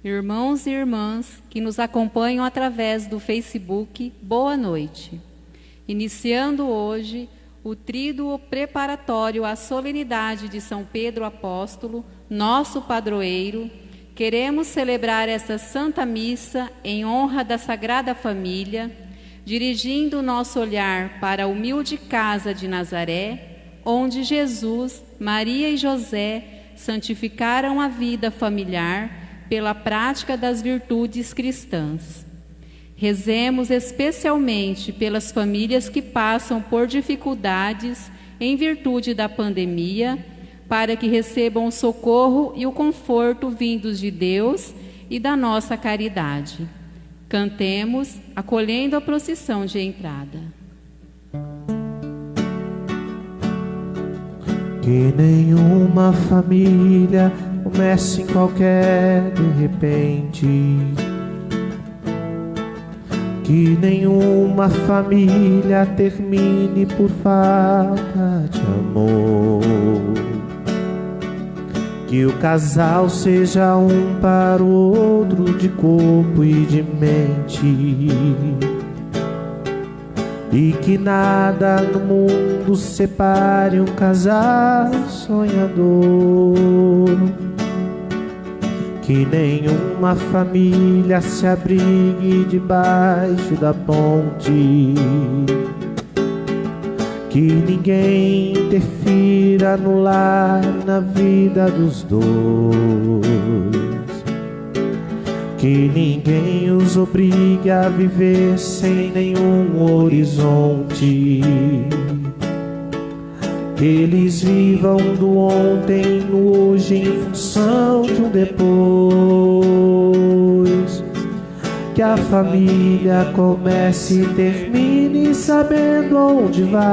Irmãos e irmãs que nos acompanham através do Facebook, boa noite. Iniciando hoje o tríduo preparatório à solenidade de São Pedro Apóstolo, nosso padroeiro, queremos celebrar esta Santa Missa em honra da Sagrada Família, dirigindo nosso olhar para a humilde casa de Nazaré, onde Jesus, Maria e José santificaram a vida familiar pela prática das virtudes cristãs. Rezemos especialmente pelas famílias que passam por dificuldades em virtude da pandemia, para que recebam o socorro e o conforto vindos de Deus e da nossa caridade. Cantemos, acolhendo a procissão de entrada. Que nenhuma família comece em qualquer de repente, que nenhuma família termine por falta de amor, que o casal seja um para o outro de corpo e de mente, e que nada no mundo separe um casal sonhador, que nenhuma família se abrigue debaixo da ponte, que ninguém interfira no lar e na vida dos dois, que ninguém os obrigue a viver sem nenhum horizonte, que eles vivam do ontem no hoje em função de um depois, que a família comece e termine sabendo onde vai,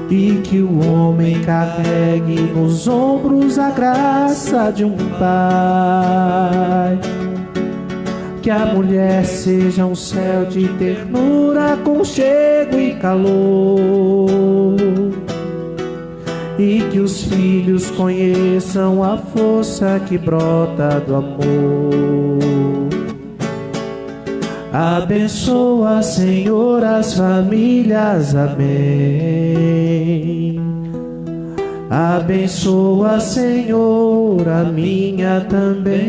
e que o homem carregue nos ombros a graça de um pai, que a mulher seja um céu de ternura, aconchego e calor, e que os filhos conheçam a força que brota do amor. Abençoa, Senhor, as famílias, amém. Abençoa, Senhor, a minha também.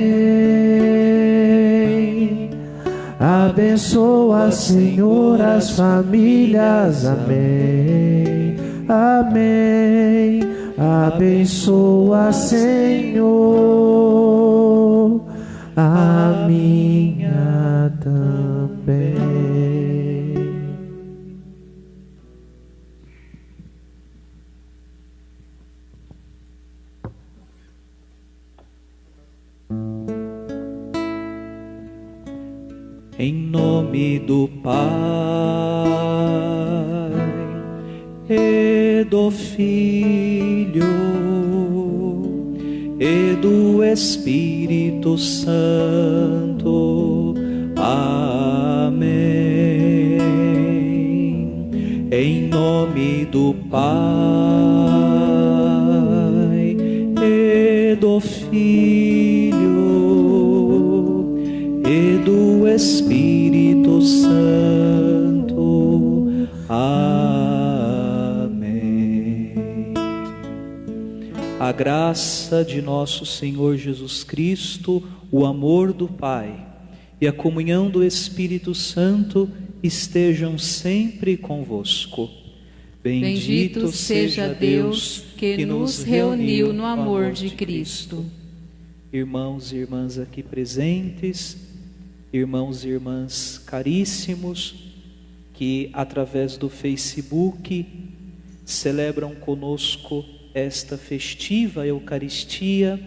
Abençoa, Senhor, as famílias, amém. Amém. Abençoa, Senhor, a minha também. Em nome do Pai e do Filho e do Espírito Santo. Amém. Em nome do Pai e do Filho e do Espírito Santo. Amém. A graça de nosso Senhor Jesus Cristo, o amor do Pai e a comunhão do Espírito Santo estejam sempre convosco. Bendito seja Deus que nos reuniu no amor de Cristo. Irmãos e irmãs aqui presentes, irmãos e irmãs caríssimos, que através do Facebook celebram conosco esta festiva Eucaristia,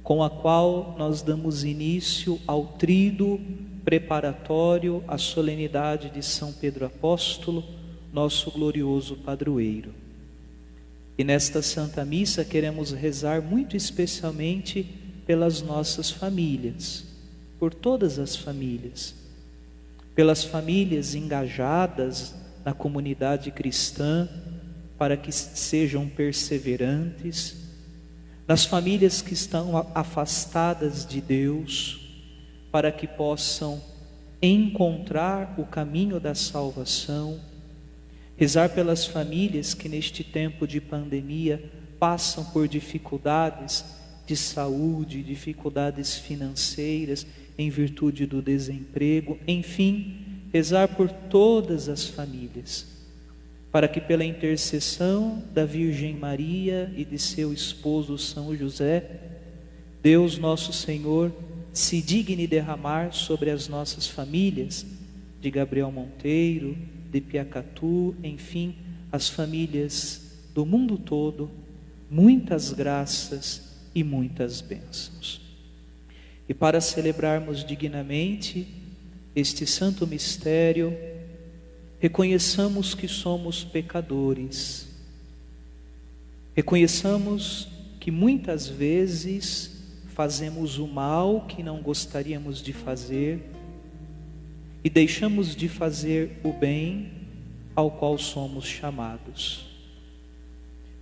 com a qual nós damos início ao tríduo preparatório à solenidade de São Pedro Apóstolo, nosso glorioso padroeiro. E nesta Santa Missa queremos rezar muito especialmente pelas nossas famílias, por todas as famílias, pelas famílias engajadas na comunidade cristã, para que sejam perseverantes, nas famílias que estão afastadas de Deus, para que possam encontrar o caminho da salvação, rezar pelas famílias que neste tempo de pandemia passam por dificuldades de saúde, dificuldades financeiras, em virtude do desemprego, enfim, rezar por todas as famílias, para que pela intercessão da Virgem Maria e de seu esposo São José, Deus nosso Senhor se digne derramar sobre as nossas famílias, de Gabriel Monteiro, de Piacatu, enfim, as famílias do mundo todo, muitas graças e muitas bênçãos. E para celebrarmos dignamente este santo mistério, reconheçamos que somos pecadores, reconheçamos que muitas vezes fazemos o mal que não gostaríamos de fazer e deixamos de fazer o bem ao qual somos chamados.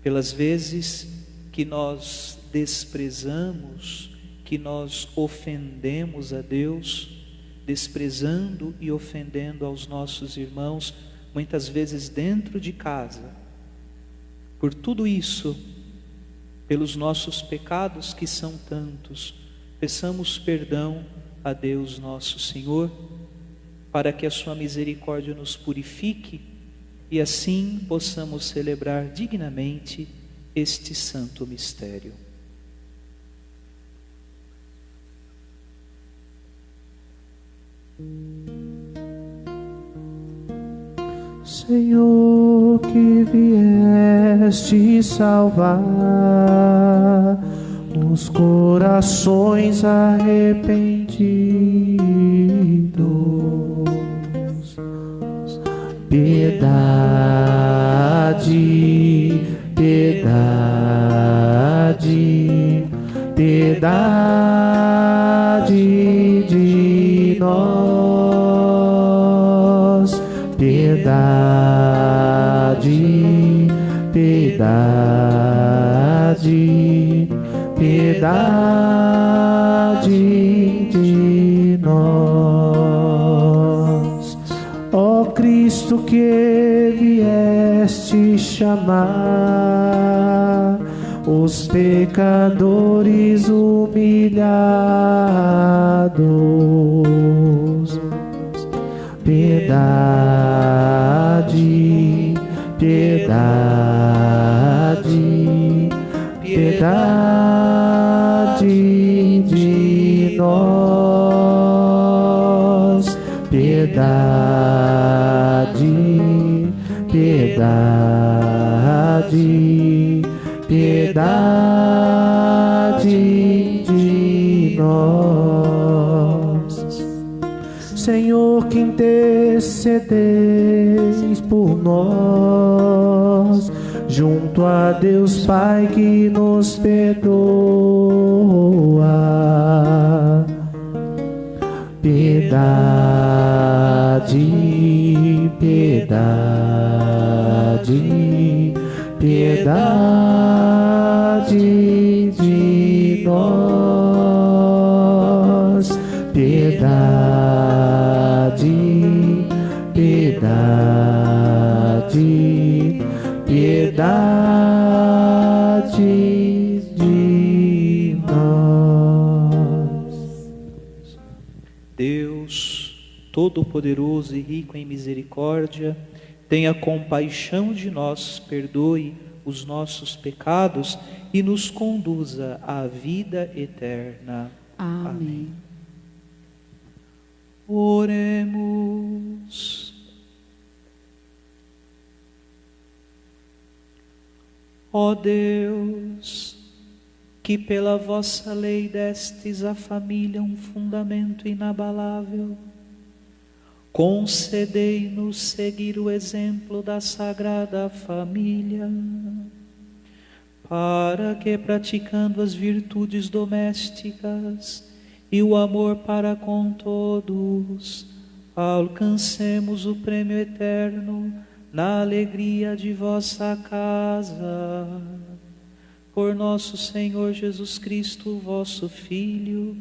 Pelas vezes que nós desprezamos, que nós ofendemos a Deus, desprezando e ofendendo aos nossos irmãos, muitas vezes dentro de casa. Por tudo isso, pelos nossos pecados que são tantos, peçamos perdão a Deus nosso Senhor, para que a sua misericórdia nos purifique e assim possamos celebrar dignamente este santo mistério. Senhor, que vieste salvar os corações arrependidos, piedade, piedade, piedade de nós, piedade, piedade, piedade de nós. Ó Cristo, que vieste chamar os pecadores humilhados, piedade, piedade, piedade de nós, piedade, piedade, piedade de nós. Senhor, que intercedeis por nós, junto a Deus Pai que nos perdoa, piedade, piedade, piedade de nós, piedade, piedade, piedade de nós. Deus Todo-Poderoso e rico em misericórdia, tenha compaixão de nós, perdoe os nossos pecados e nos conduza à vida eterna. Amém. Amém. Oremos. Ó Deus, que pela vossa lei destes à família um fundamento inabalável, concedei-nos seguir o exemplo da Sagrada Família, para que, praticando as virtudes domésticas e o amor para com todos, alcancemos o prêmio eterno na alegria de vossa casa. Por nosso Senhor Jesus Cristo, vosso Filho,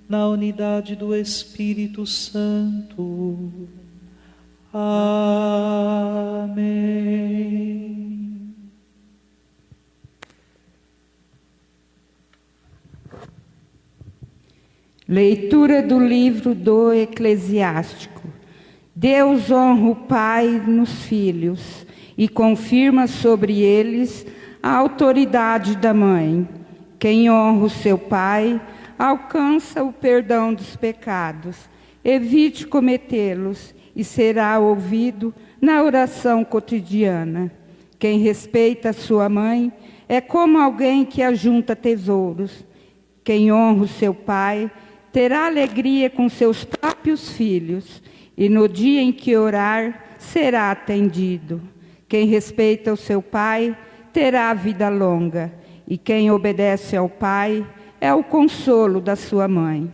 na unidade do Espírito Santo. Amém. Leitura do livro do Eclesiástico. Deus honra o Pai nos filhos e confirma sobre eles a autoridade da mãe. Quem honra o seu pai alcança o perdão dos pecados. Evite cometê-los e será ouvido na oração cotidiana. Quem respeita sua mãe é como alguém que ajunta tesouros. Quem honra o seu pai terá alegria com seus próprios filhos, e no dia em que orar, será atendido. Quem respeita o seu pai terá vida longa, e quem obedece ao pai é o consolo da sua mãe.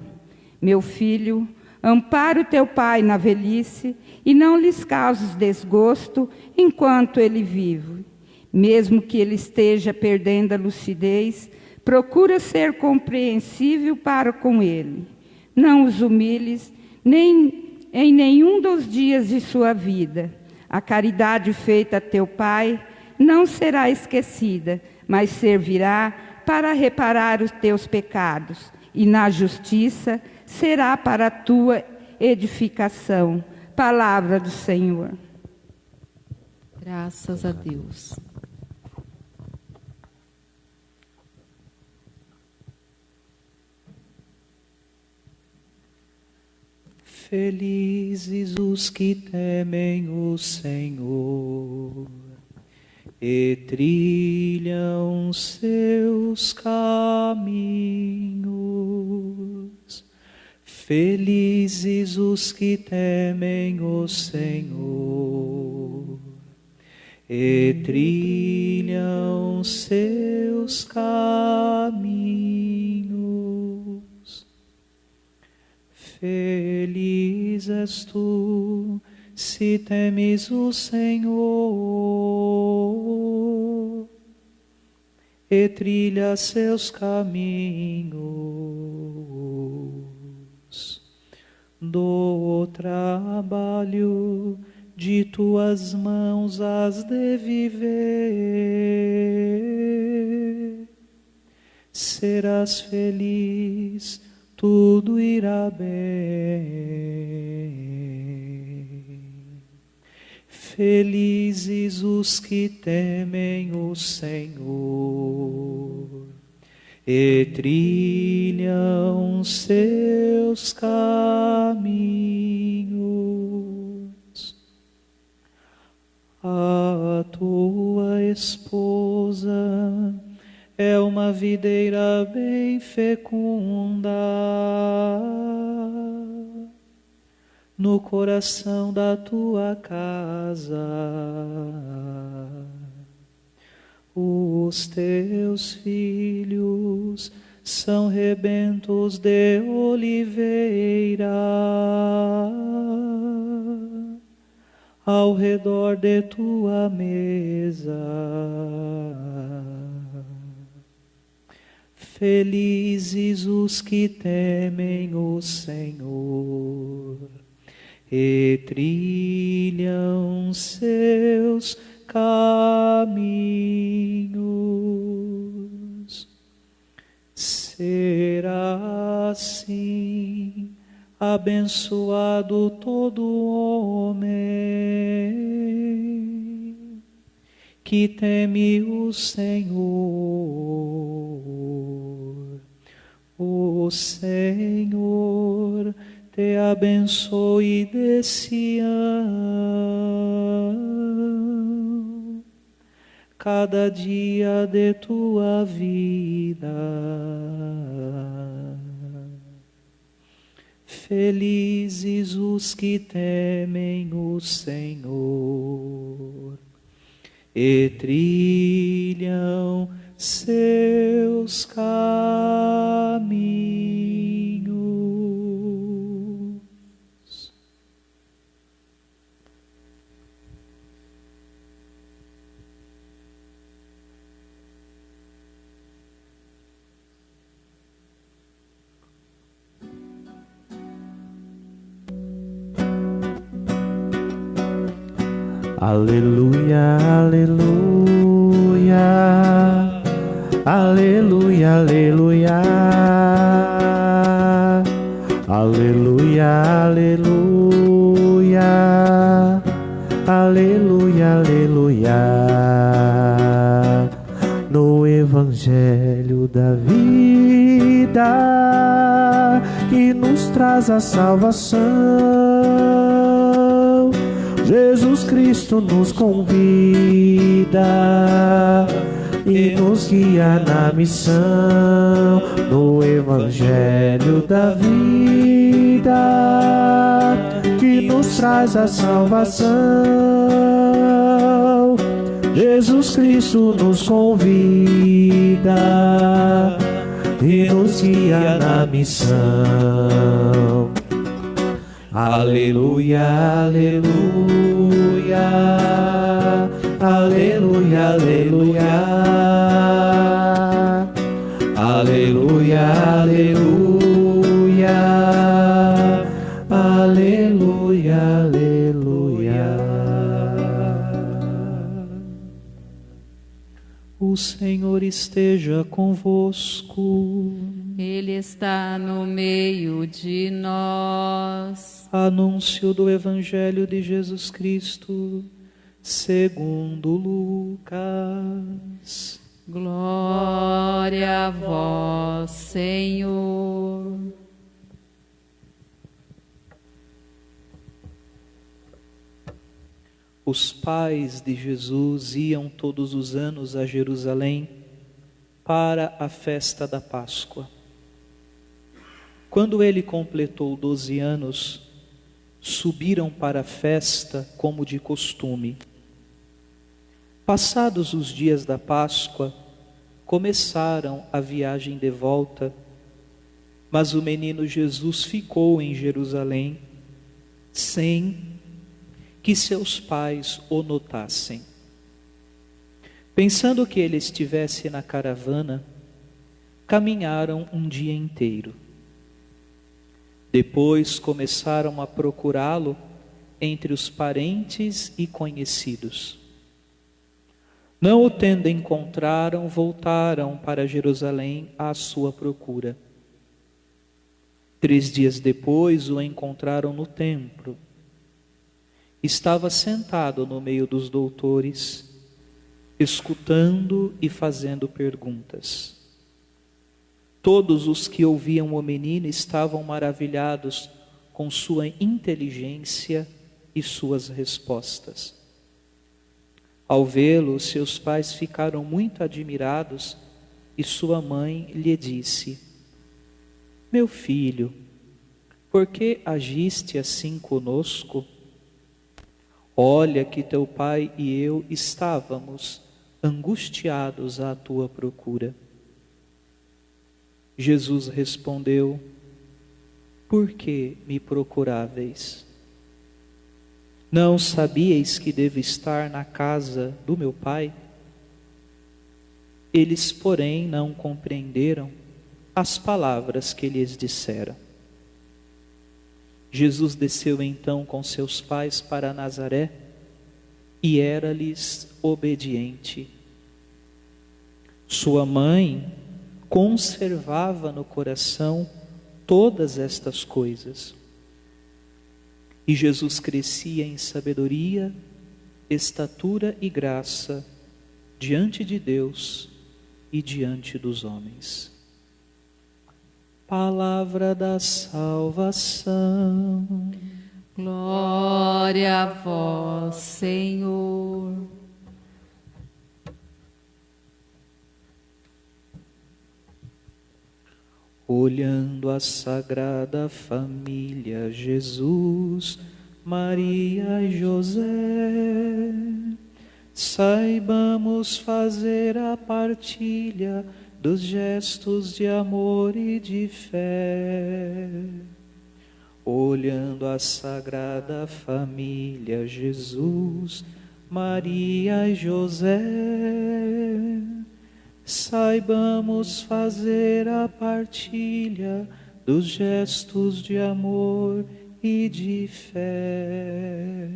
Meu filho, ampara o teu pai na velhice, e não lhes causes desgosto enquanto ele vive. Mesmo que ele esteja perdendo a lucidez, procura ser compreensível para com ele. Não os humilhes em nenhum dos dias de sua vida. A caridade feita a teu pai não será esquecida, mas servirá para reparar os teus pecados, e na justiça será para a tua edificação. Palavra do Senhor. Graças a Deus. Felizes os que temem o Senhor e trilham seus caminhos. Felizes os que temem o Senhor e trilham seus caminhos. Feliz és tu, se temes o Senhor e trilha seus caminhos. Do trabalho de tuas mãos has de viver. Serás feliz, tudo irá bem. Felizes os que temem o Senhor e trilham seus caminhos. A tua esposa é uma videira bem fecunda no coração da tua casa. Os teus filhos são rebentos de oliveira ao redor de tua mesa. Felizes os que temem o Senhor e trilham seus caminhos. Será assim abençoado todo homem que teme o Senhor. O Senhor te abençoe de Sião cada dia de tua vida. Felizes os que temem o Senhor e trilham seus caminhos. Aleluia, aleluia, aleluia, aleluia, aleluia, aleluia, aleluia, aleluia. No Evangelho da vida que nos traz a salvação, Jesus Cristo nos convida e nos guia na missão. No Evangelho da vida que nos traz a salvação, Jesus Cristo nos convida e nos guia na missão. Aleluia, aleluia, aleluia, aleluia, aleluia, aleluia, aleluia, aleluia. O Senhor esteja convosco. Ele está no meio de nós. Anúncio do Evangelho de Jesus Cristo, segundo Lucas. Glória a vós, Senhor. Os pais de Jesus iam todos os anos a Jerusalém para a festa da Páscoa. Quando ele completou 12 anos, subiram para a festa como de costume. Passados os dias da Páscoa, começaram a viagem de volta, mas o menino Jesus ficou em Jerusalém, sem que seus pais o notassem. Pensando que ele estivesse na caravana, caminharam um dia inteiro. Depois começaram a procurá-lo entre os parentes e conhecidos. Não o tendo encontraram, voltaram para Jerusalém à sua procura. 3 dias depois o encontraram no templo. Estava sentado no meio dos doutores, escutando e fazendo perguntas. Todos os que ouviam o menino estavam maravilhados com sua inteligência e suas respostas. Ao vê-lo, seus pais ficaram muito admirados e sua mãe lhe disse: Meu filho, por que agiste assim conosco? Olha que teu pai e eu estávamos angustiados à tua procura. Jesus respondeu: Por que me procuráveis? Não sabíeis que devo estar na casa do meu pai? Eles, porém, não compreenderam as palavras que lhes dissera. Jesus desceu então com seus pais para Nazaré e era-lhes obediente. Sua mãe conservava no coração todas estas coisas. E Jesus crescia em sabedoria, estatura e graça diante de Deus e diante dos homens. Palavra da salvação. Glória a vós, Senhor. Olhando a Sagrada Família, Jesus, Maria e José, saibamos fazer a partilha dos gestos de amor e de fé. Olhando a Sagrada Família, Jesus, Maria e José, saibamos fazer a partilha dos gestos de amor e de fé.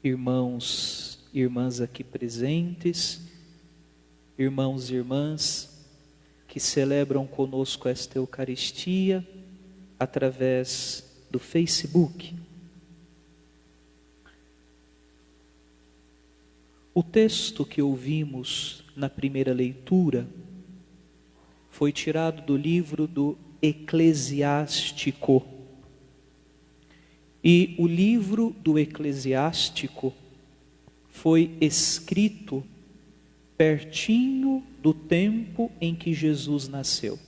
Irmãos e irmãs aqui presentes, irmãos e irmãs que celebram conosco esta Eucaristia através do Facebook. O texto que ouvimos na primeira leitura foi tirado do livro do Eclesiástico. E o livro do Eclesiástico foi escrito pertinho do tempo em que Jesus nasceu.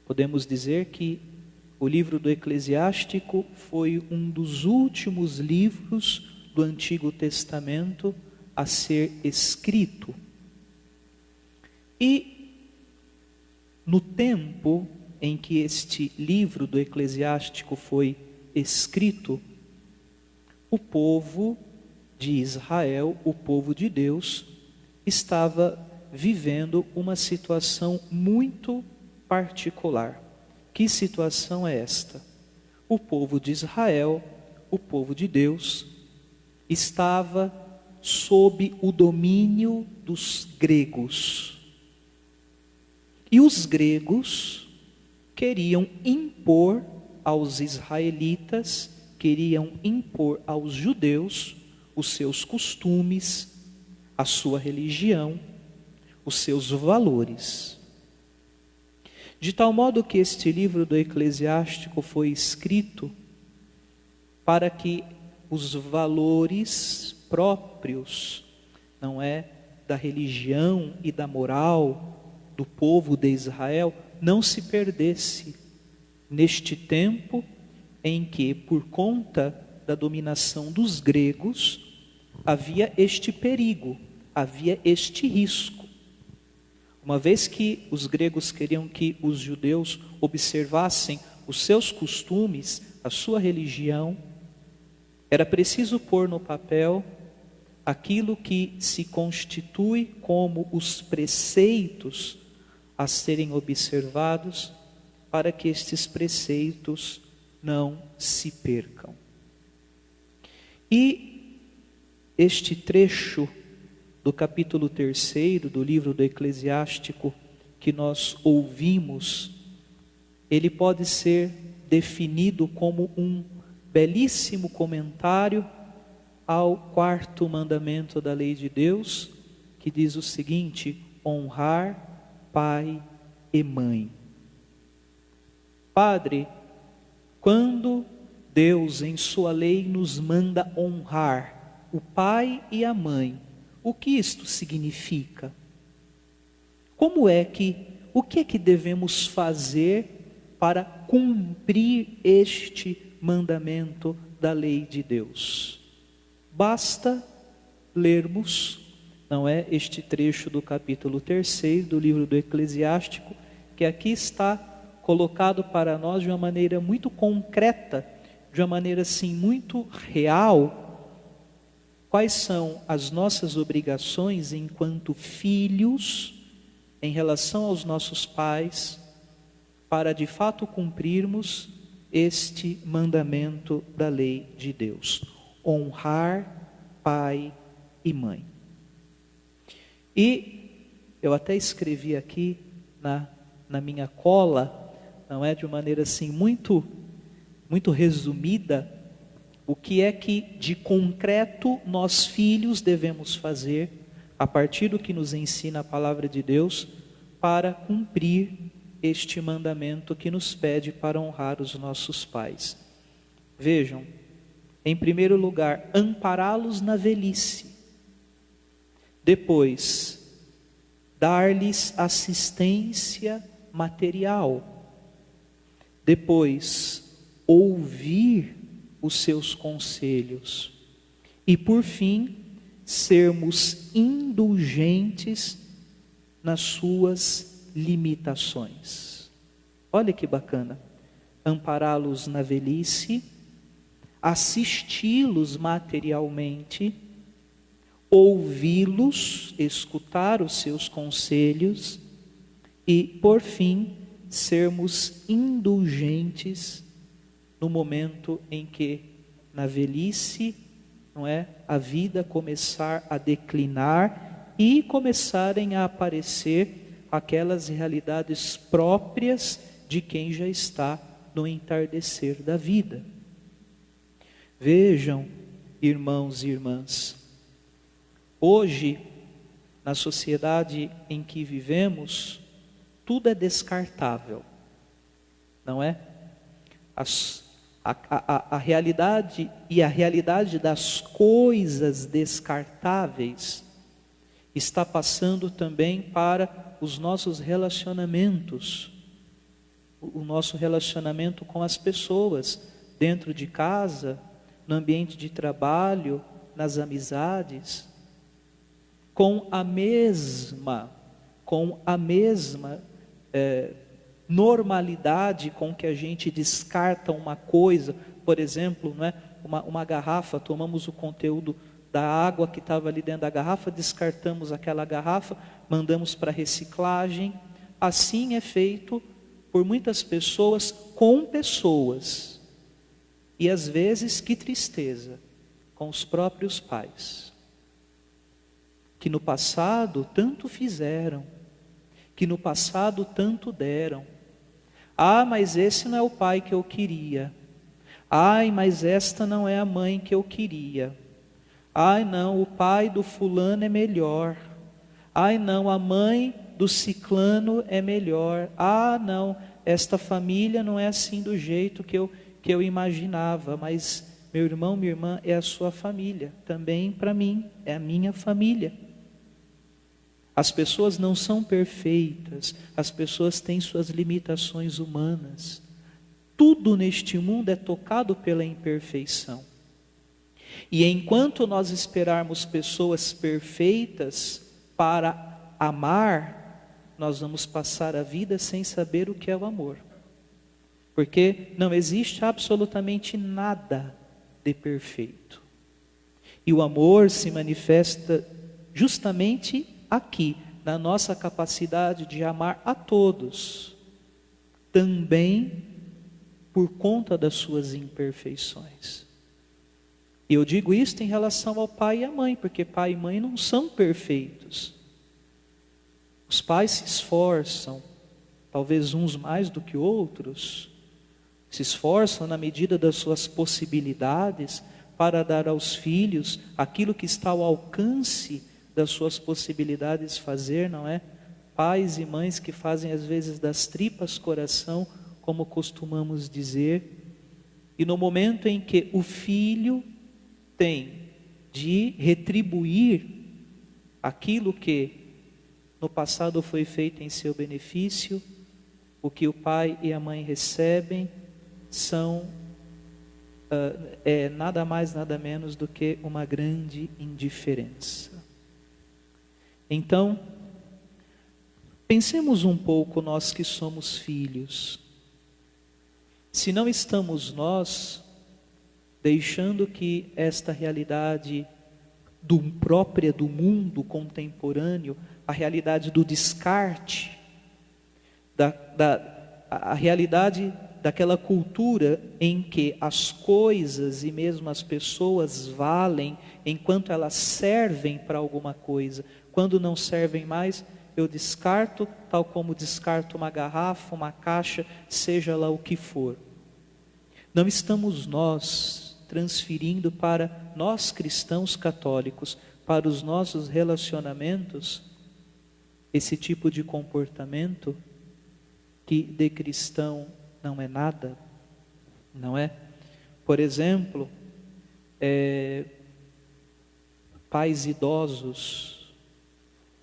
Podemos dizer que o livro do Eclesiástico foi um dos últimos livros do Antigo Testamento a ser escrito. E no tempo em que este livro do Eclesiástico foi escrito, o povo de Israel, o povo de Deus, estava vivendo uma situação muito particular. Que situação é esta? O povo de Israel, o povo de Deus, estava sob o domínio dos gregos. E os gregos queriam impor aos israelitas, queriam impor aos judeus os seus costumes, a sua religião, os seus valores. De tal modo que este livro do Eclesiástico foi escrito para que os valores próprios, não é, da religião e da moral do povo de Israel não se perdesse neste tempo em que, por conta da dominação dos gregos, havia este perigo, havia este risco. Uma vez que os gregos queriam que os judeus observassem os seus costumes, a sua religião, era preciso pôr no papel aquilo que se constitui como os preceitos a serem observados, para que estes preceitos não se percam. E este trecho do capítulo 3 do livro do Eclesiástico que nós ouvimos, ele pode ser definido como um belíssimo comentário ao 4º mandamento da lei de Deus, que diz o seguinte: honrar pai e mãe. Padre, quando Deus em sua lei nos manda honrar o pai e a mãe, o que isto significa? O que é que devemos fazer para cumprir este mandamento da lei de Deus? Basta lermos, não é, este trecho do capítulo 3 do livro do Eclesiástico, que aqui está colocado para nós de uma maneira muito concreta, de uma maneira assim muito real, quais são as nossas obrigações enquanto filhos em relação aos nossos pais, para de fato cumprirmos este mandamento da lei de Deus: honrar pai e mãe. E eu até escrevi aqui na minha cola, não é, de uma maneira assim muito resumida, O que é que de concreto nós filhos devemos fazer, a partir do que nos ensina a palavra de Deus, para cumprir este mandamento que nos pede para honrar os nossos pais? Vejam, em primeiro lugar, ampará-los na velhice. Depois, dar-lhes assistência material. Depois, ouvir os seus conselhos. E por fim, sermos indulgentes nas suas limitações. Olha que bacana. Ampará-los na velhice, assisti-los materialmente, ouvi-los, escutar os seus conselhos e, por fim, sermos indulgentes no momento em que, na velhice, não é, a vida começar a declinar e começarem a aparecer aquelas realidades próprias de quem já está no entardecer da vida. Vejam, irmãos e irmãs, hoje, na sociedade em que vivemos, tudo é descartável, não é? A realidade e a realidade das coisas descartáveis está passando também para os nossos relacionamentos, o nosso relacionamento com as pessoas, dentro de casa, no ambiente de trabalho, nas amizades, com a mesma normalidade com que a gente descarta uma coisa. Por exemplo, não é? uma garrafa, tomamos o conteúdo da água que estava ali dentro da garrafa, descartamos aquela garrafa, mandamos para reciclagem. Assim é feito por muitas pessoas com pessoas. E às vezes, que tristeza, com os próprios pais, que no passado tanto fizeram, que no passado tanto deram. Ah, mas esse não é o pai que eu queria. Ai, mas esta não é a mãe que eu queria. Ai, não, o pai do fulano é melhor. Ai, não, a mãe do ciclano é melhor. Ah, não, esta família não é assim do jeito que eu imaginava. Mas, meu irmão, minha irmã, é a sua família. Também para mim, é a minha família. As pessoas não são perfeitas, as pessoas têm suas limitações humanas. Tudo neste mundo é tocado pela imperfeição. E enquanto nós esperarmos pessoas perfeitas para amar, nós vamos passar a vida sem saber o que é o amor. Porque não existe absolutamente nada de perfeito. E o amor se manifesta justamente aqui, na nossa capacidade de amar a todos, também por conta das suas imperfeições. E eu digo isso em relação ao pai e à mãe, porque pai e mãe não são perfeitos. Os pais se esforçam, talvez uns mais do que outros, se esforçam na medida das suas possibilidades para dar aos filhos aquilo que está ao alcance das suas possibilidades fazer, não é? Pais e mães que fazem às vezes das tripas coração, como costumamos dizer. E no momento em que o filho tem de retribuir aquilo que no passado foi feito em seu benefício, o que o pai e a mãe recebem são nada mais, nada menos do que uma grande indiferença. Então, pensemos um pouco, nós que somos filhos. Se não estamos nós deixando que esta realidade própria do mundo contemporâneo, a realidade do descarte, a realidade daquela cultura em que as coisas e mesmo as pessoas valem enquanto elas servem para alguma coisa. Quando não servem mais, eu descarto, tal como descarto uma garrafa, uma caixa, seja lá o que for. Não estamos nós transferindo para nós cristãos católicos, para os nossos relacionamentos, esse tipo de comportamento que de cristão não é nada, não é? Por exemplo, pais idosos,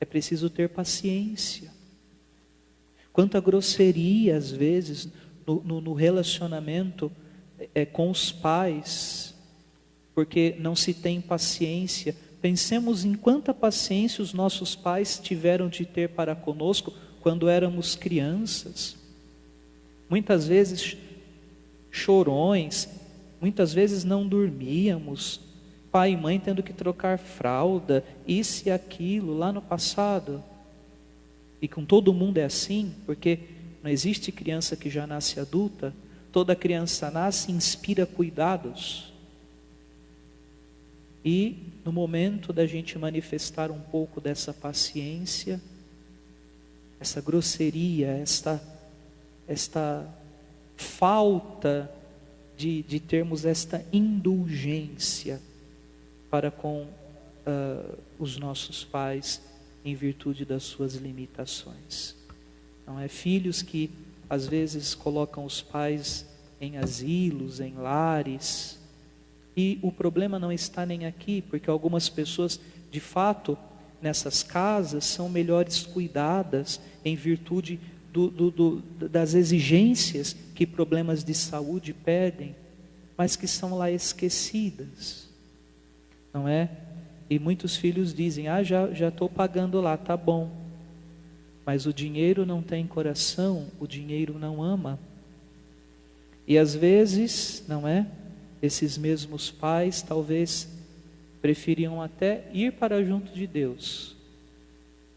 é preciso ter paciência. Quanta grosseria às vezes no relacionamento com os pais, porque não se tem paciência. Pensemos em quanta paciência os nossos pais tiveram de ter para conosco quando éramos crianças. Muitas vezes chorões, muitas vezes não dormíamos, pai e mãe tendo que trocar fralda, isso e aquilo lá no passado. E com todo mundo é assim, porque não existe criança que já nasce adulta. Toda criança nasce e inspira cuidados. E no momento da gente manifestar um pouco dessa paciência, essa grosseria, esta falta de termos esta indulgência para com os nossos pais, em virtude das suas limitações. Não é? Filhos que às vezes colocam os pais em asilos, em lares, e o problema não está nem aqui, porque algumas pessoas, de fato, nessas casas são melhores cuidadas em virtude das exigências que problemas de saúde pedem, mas que são lá esquecidas, não é? E muitos filhos dizem, já estou pagando lá, tá bom. Mas o dinheiro não tem coração, o dinheiro não ama. E às vezes, não é? Esses mesmos pais talvez preferiam até ir para junto de Deus,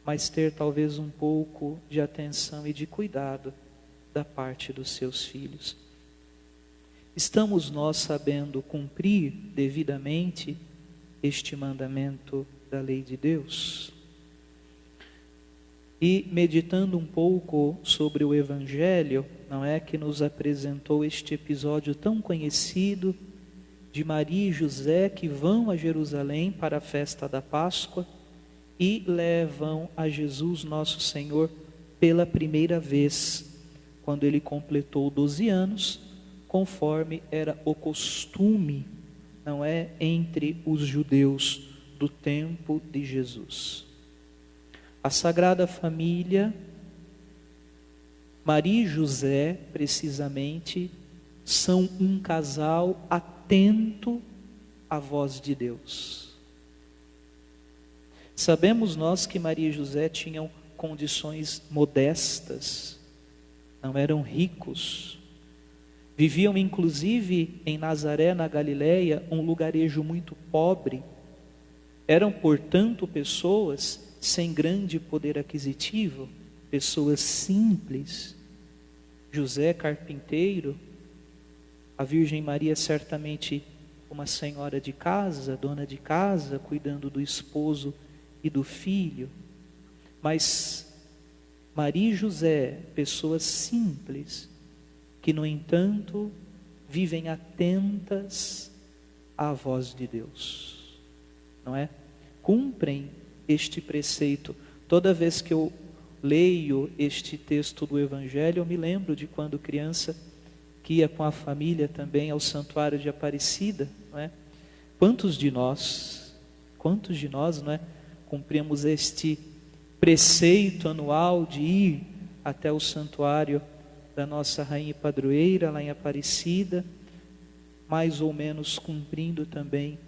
mas ter talvez um pouco de atenção e de cuidado da parte dos seus filhos. Estamos nós sabendo cumprir devidamente este mandamento da lei de Deus? E meditando um pouco sobre o Evangelho, não é, que nos apresentou este episódio tão conhecido de Maria e José que vão a Jerusalém para a festa da Páscoa e levam a Jesus nosso Senhor pela primeira vez, quando ele completou 12 anos, conforme era o costume, não é, entre os judeus do tempo de Jesus. A Sagrada Família, Maria e José, precisamente, são um casal atento à voz de Deus. Sabemos nós que Maria e José tinham condições modestas, não eram ricos, viviam inclusive em Nazaré, na Galileia, um lugarejo muito pobre. Eram, portanto, pessoas sem grande poder aquisitivo, pessoas simples. José, carpinteiro, a Virgem Maria, certamente uma senhora de casa, dona de casa, cuidando do esposo e do filho. Mas Maria e José, pessoas simples, que no entanto vivem atentas à voz de Deus, não é? Cumprem este preceito. Toda vez que eu leio este texto do Evangelho, eu me lembro de quando criança, que ia com a família também ao Santuário de Aparecida, não é? Quantos de nós, não é, cumprimos este preceito anual de ir até o santuário da nossa Rainha e Padroeira, lá em Aparecida, mais ou menos cumprindo também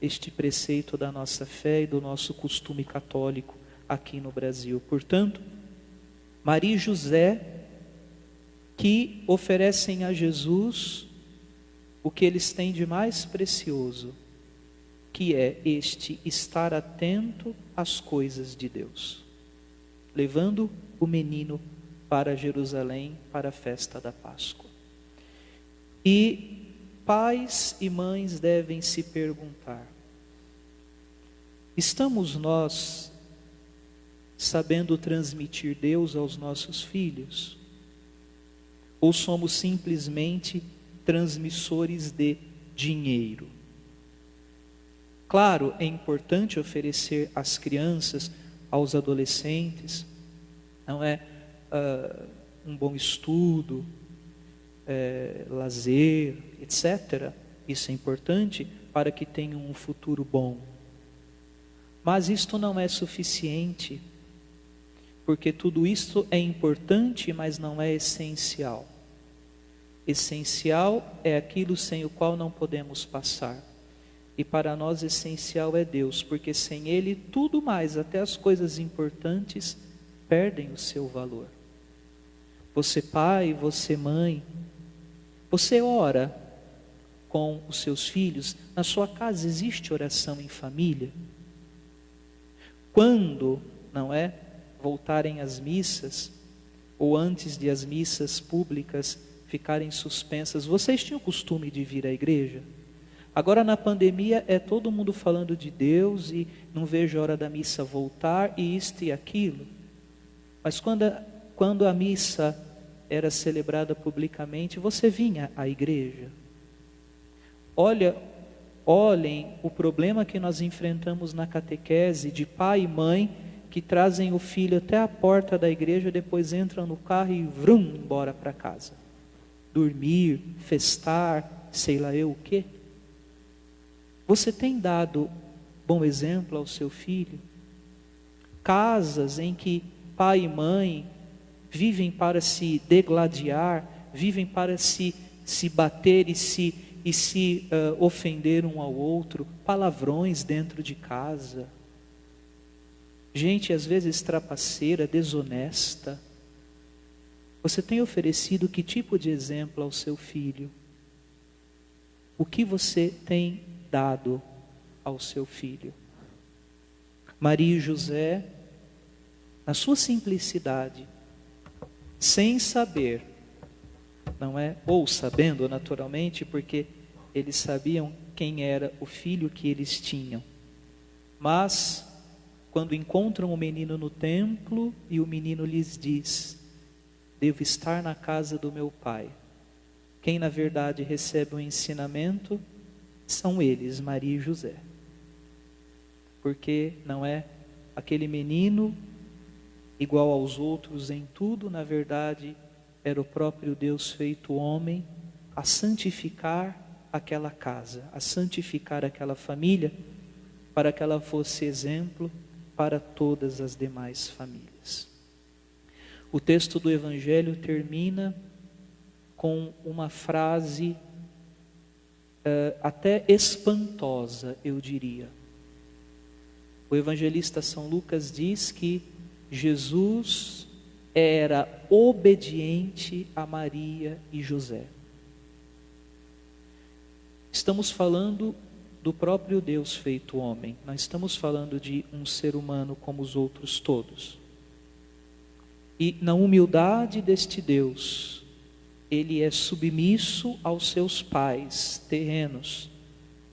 este preceito da nossa fé e do nosso costume católico aqui no Brasil. Portanto, Maria e José, que oferecem a Jesus o que eles têm de mais precioso, que é este estar atento às coisas de Deus, levando o menino para Jerusalém, para a festa da Páscoa. E pais e mães devem se perguntar: estamos nós sabendo transmitir Deus aos nossos filhos? Ou somos simplesmente transmissores de dinheiro. Claro, é importante oferecer às crianças, aos adolescentes, não é, um bom estudo, lazer, etc. Isso é importante para que tenham um futuro bom. Mas isto não é suficiente, porque tudo isso é importante, mas não é essencial. Essencial é aquilo sem o qual não podemos passar. E para nós essencial é Deus, porque sem Ele tudo mais, até as coisas importantes, perdem o seu valor. Você pai, você mãe, você ora com os seus filhos? Na sua casa existe oração em família? Quando, não é, voltarem às missas, ou antes de as missas públicas ficarem suspensas, vocês tinham o costume de vir à igreja? Agora na pandemia é todo mundo falando de Deus e não vejo a hora da missa voltar e isto e aquilo. Mas quando a missa era celebrada publicamente, você vinha à igreja. Olhem o problema que nós enfrentamos na catequese de pai e mãe que trazem o filho até a porta da igreja, depois entram no carro e vrum, embora para casa. Dormir, festar, sei lá eu o quê. Você tem dado bom exemplo ao seu filho? Casas em que pai e mãe vivem para se degladiar, vivem para se bater e se ofender um ao outro, palavrões dentro de casa. Gente às vezes trapaceira, desonesta. Você tem oferecido que tipo de exemplo ao seu filho? O que você tem dado ao seu filho? Maria e José, na sua simplicidade, sem saber, não é? Ou sabendo naturalmente, porque eles sabiam quem era o filho que eles tinham. Mas, quando encontram o menino no templo e o menino lhes diz: devo estar na casa do meu pai. Quem na verdade recebe o ensinamento são eles, Maria e José. Porque não é aquele menino igual aos outros em tudo, na verdade era o próprio Deus feito homem a santificar aquela casa, a santificar aquela família, para que ela fosse exemplo para todas as demais famílias. O texto do Evangelho termina com uma frase até espantosa, eu diria. O evangelista São Lucas diz que Jesus era obediente a Maria e José. Estamos falando do próprio Deus feito homem. Não estamos falando de um ser humano como os outros todos. E na humildade deste Deus, ele é submisso aos seus pais terrenos,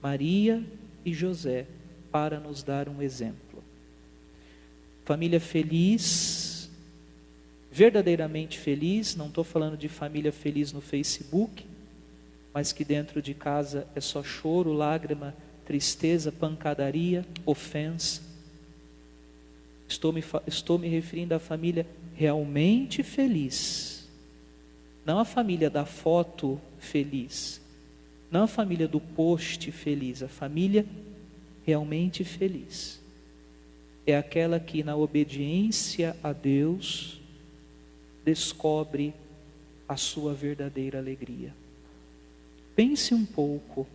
Maria e José, para nos dar um exemplo. Família feliz, verdadeiramente feliz, não estou falando de família feliz no Facebook, mas que dentro de casa é só choro, lágrima, tristeza, pancadaria, ofensa. Estou me referindo à família realmente feliz. Não a família da foto feliz, não a família do post feliz, a família realmente feliz. É aquela que na obediência a Deus descobre a sua verdadeira alegria. Pense um pouco,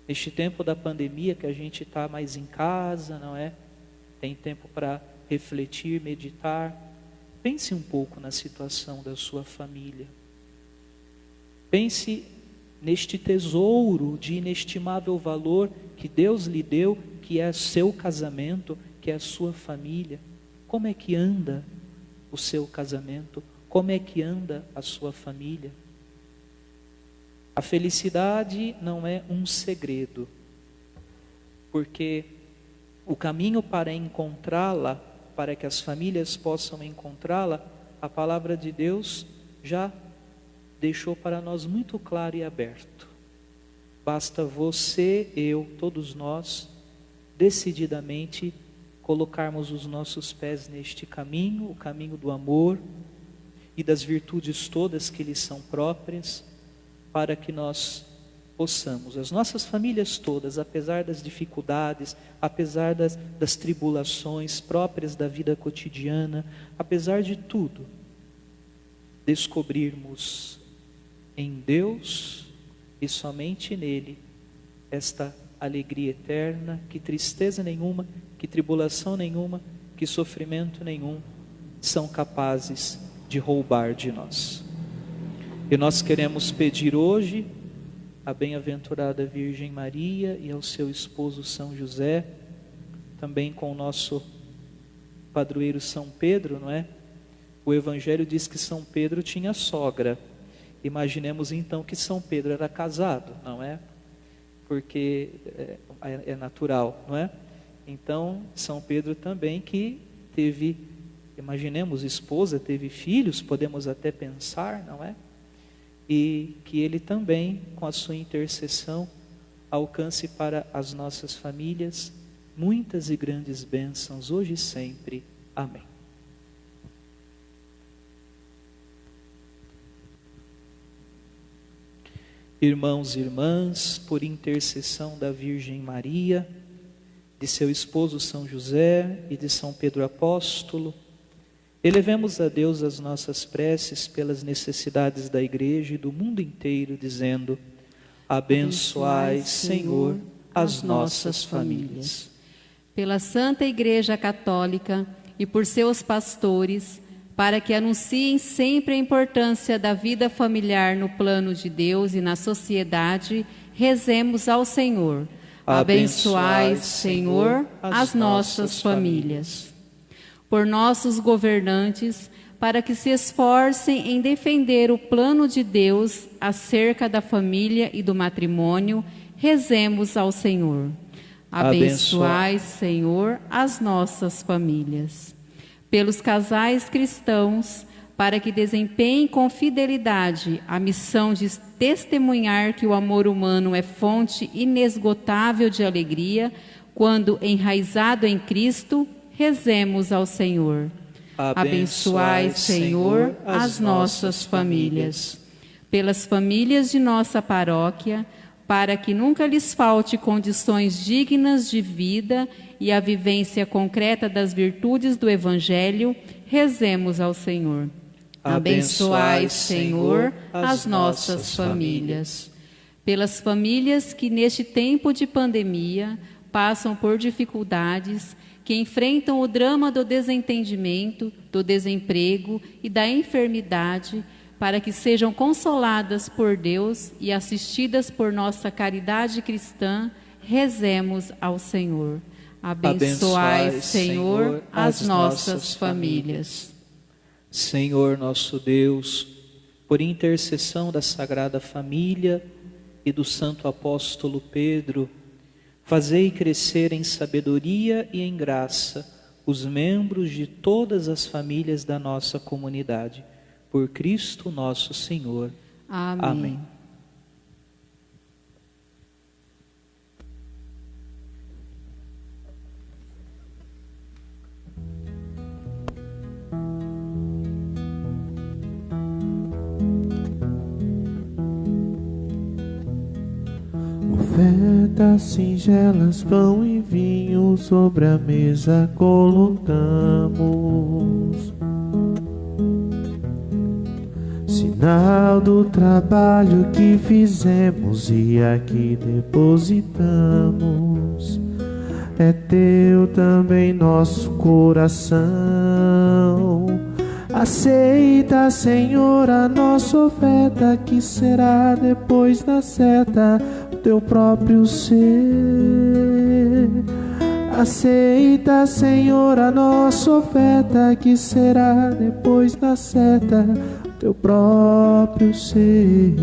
neste tempo da pandemia que a gente está mais em casa, não é? Tem tempo para refletir, meditar. Pense um pouco na situação da sua família. Pense neste tesouro de inestimável valor que Deus lhe deu, que é seu casamento, que é a sua família. Como é que anda o seu casamento? Como é que anda a sua família? A felicidade não é um segredo, porque o caminho para encontrá-la, para que as famílias possam encontrá-la, a palavra de Deus já deixou para nós muito claro e aberto. Basta você, eu, todos nós, decididamente colocarmos os nossos pés neste caminho, o caminho do amor e das virtudes todas que lhes são próprias, para que nós possamos, as nossas famílias todas, apesar das dificuldades, apesar das tribulações próprias da vida cotidiana, apesar de tudo, descobrirmos em Deus e somente nele esta alegria eterna, que tristeza nenhuma, que tribulação nenhuma, que sofrimento nenhum são capazes de roubar de nós. E nós queremos pedir hoje a bem-aventurada Virgem Maria e ao seu esposo São José, também com o nosso padroeiro São Pedro, não é? O Evangelho diz que São Pedro tinha sogra. Imaginemos então que São Pedro era casado, não é? Porque é natural, não é? Então, São Pedro também que teve, imaginemos, esposa, teve filhos, podemos até pensar, não é? E que ele também, com a sua intercessão, alcance para as nossas famílias muitas e grandes bênçãos, hoje e sempre. Amém. Irmãos e irmãs, por intercessão da Virgem Maria, de seu esposo São José e de São Pedro Apóstolo, elevemos a Deus as nossas preces pelas necessidades da Igreja e do mundo inteiro, dizendo: abençoai, Senhor, as nossas famílias. Pela Santa Igreja Católica e por seus pastores, para que anunciem sempre a importância da vida familiar no plano de Deus e na sociedade, rezemos ao Senhor. Abençoai, Senhor, as nossas famílias. Por nossos governantes, para que se esforcem em defender o plano de Deus acerca da família e do matrimônio, rezemos ao Senhor. Abençoai, Senhor, as nossas famílias. Pelos casais cristãos, para que desempenhem com fidelidade a missão de testemunhar que o amor humano é fonte inesgotável de alegria, quando enraizado em Cristo, rezemos ao Senhor. Abençoai, Senhor, as nossas famílias. Pelas famílias de nossa paróquia, para que nunca lhes falte condições dignas de vida e a vivência concreta das virtudes do Evangelho, rezemos ao Senhor. Abençoai, Senhor, as nossas famílias. Pelas famílias que neste tempo de pandemia passam por dificuldades, que enfrentam o drama do desentendimento, do desemprego e da enfermidade, para que sejam consoladas por Deus e assistidas por nossa caridade cristã, rezemos ao Senhor. Abençoai, Senhor, as nossas famílias. Senhor nosso Deus, por intercessão da Sagrada Família e do Santo Apóstolo Pedro, fazei crescer em sabedoria e em graça os membros de todas as famílias da nossa comunidade. Por Cristo nosso Senhor. Amém. Amém. Ofertas singelas, pão e vinho sobre a mesa colocamos, sinal do trabalho que fizemos e aqui depositamos. É teu também nosso coração. Aceita, Senhor, a nossa oferta, que será depois da seta o teu próprio ser. Aceita, Senhor, a nossa oferta, que será depois da seta o teu próprio ser.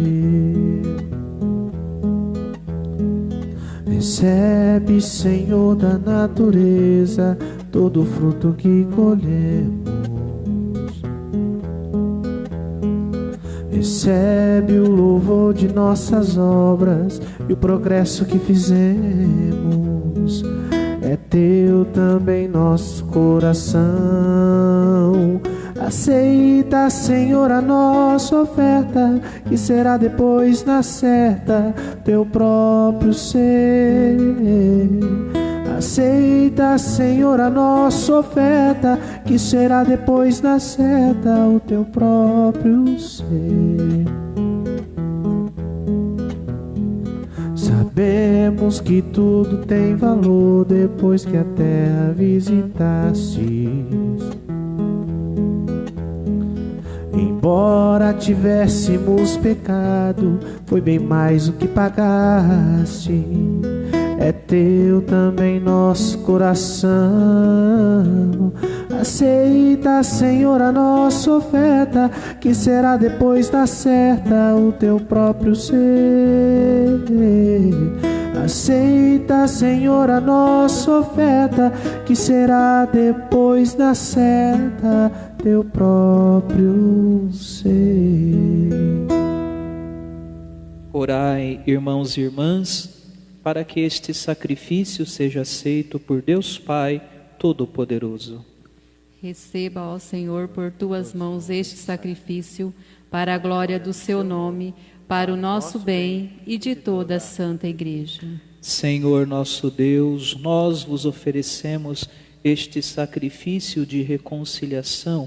Recebe, Senhor, da natureza todo o fruto que colhemos. Recebe o louvor de nossas obras e o progresso que fizemos. É teu também nosso coração. Aceita, Senhor, a nossa oferta, que será depois na certa teu próprio ser. Aceita, Senhor, a nossa oferta, que será depois na certa o teu próprio ser. Sabemos que tudo tem valor depois que a terra visitastes. Embora tivéssemos pecado, foi bem mais o que pagaste. É teu também nosso coração. Aceita, Senhor, a nossa oferta, que será depois da certa o teu próprio ser. Aceita, Senhor, a nossa oferta, que será depois da certa teu próprio ser. Orai, irmãos e irmãs, para que este sacrifício seja aceito por Deus Pai Todo-Poderoso. Receba, ó Senhor, por tuas mãos este sacrifício, para a glória do seu nome, para o nosso bem e de toda a Santa Igreja. Senhor nosso Deus, nós vos oferecemos este sacrifício de reconciliação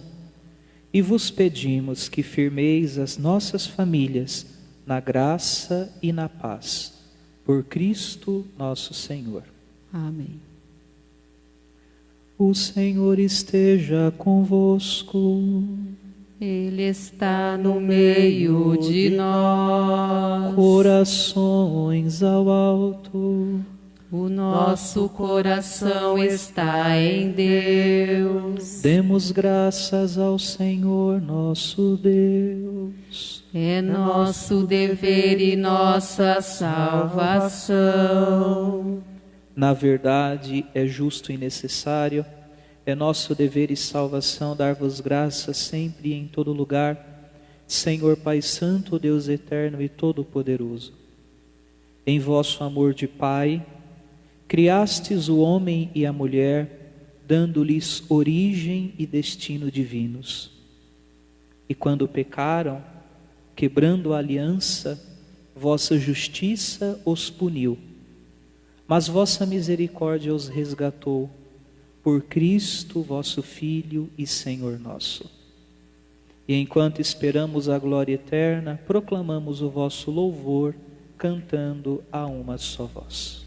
e vos pedimos que firmeis as nossas famílias na graça e na paz. Por Cristo nosso Senhor. Amém. O Senhor esteja convosco. Ele está no meio de nós. Corações ao alto. O nosso coração está em Deus. Demos graças ao Senhor nosso Deus. É nosso dever e nossa salvação. Na verdade, é justo e necessário, é nosso dever e salvação dar-vos graças sempre e em todo lugar, Senhor Pai Santo, Deus eterno e todo-poderoso. Em vosso amor de Pai, criastes o homem e a mulher, dando-lhes origem e destino divinos. E quando pecaram, quebrando a aliança, vossa justiça os puniu, mas vossa misericórdia os resgatou, por Cristo vosso Filho e Senhor nosso. E enquanto esperamos a glória eterna, proclamamos o vosso louvor, cantando a uma só voz.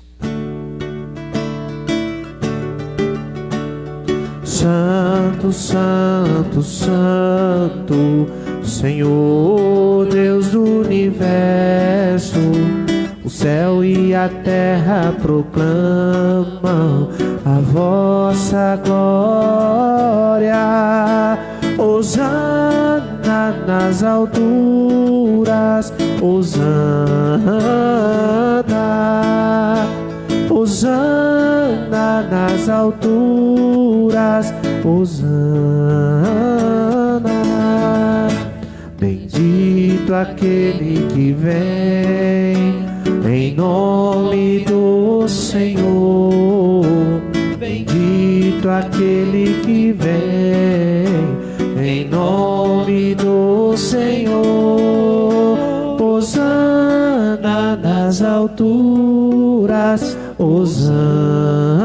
Santo, Santo, Santo, Senhor Deus do universo, o céu e a terra proclamam a vossa glória. Hosana nas alturas, Hosana, Hosana nas alturas, Hosana. Bendito aquele que vem em nome do Senhor, bendito aquele que vem em nome do Senhor. Hosana nas alturas, Hosana,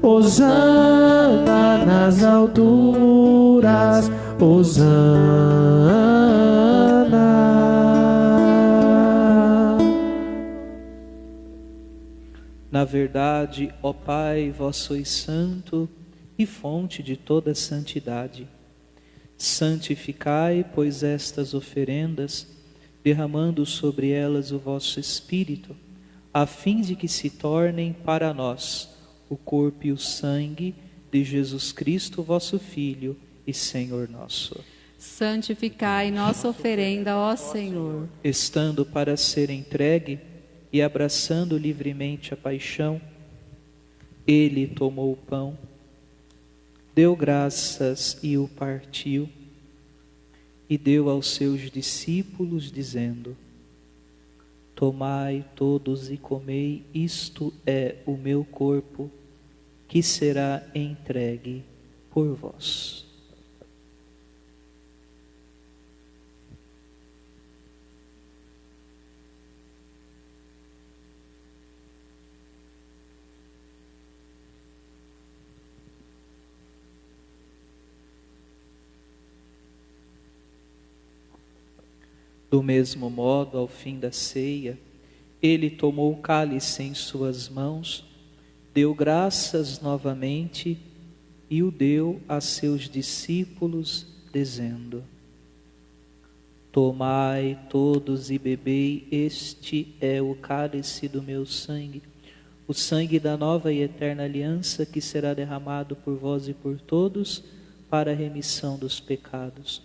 Hosana nas alturas, Hosana. Na verdade, ó Pai, vós sois santo e fonte de toda santidade. Santificai, pois, estas oferendas, derramando sobre elas o vosso Espírito, a fim de que se tornem para nós o corpo e o sangue de Jesus Cristo, vosso Filho e Senhor nosso. Santificai nossa oferenda, ó Senhor. Estando para ser entregue e abraçando livremente a paixão, ele tomou o pão, deu graças e o partiu, e deu aos seus discípulos, dizendo: Tomai todos e comei, isto é o meu corpo, que será entregue por vós. Do mesmo modo, ao fim da ceia, ele tomou o cálice em suas mãos, deu graças novamente e o deu a seus discípulos, dizendo: Tomai todos e bebei, este é o cálice do meu sangue, o sangue da nova e eterna aliança, que será derramado por vós e por todos para a remissão dos pecados.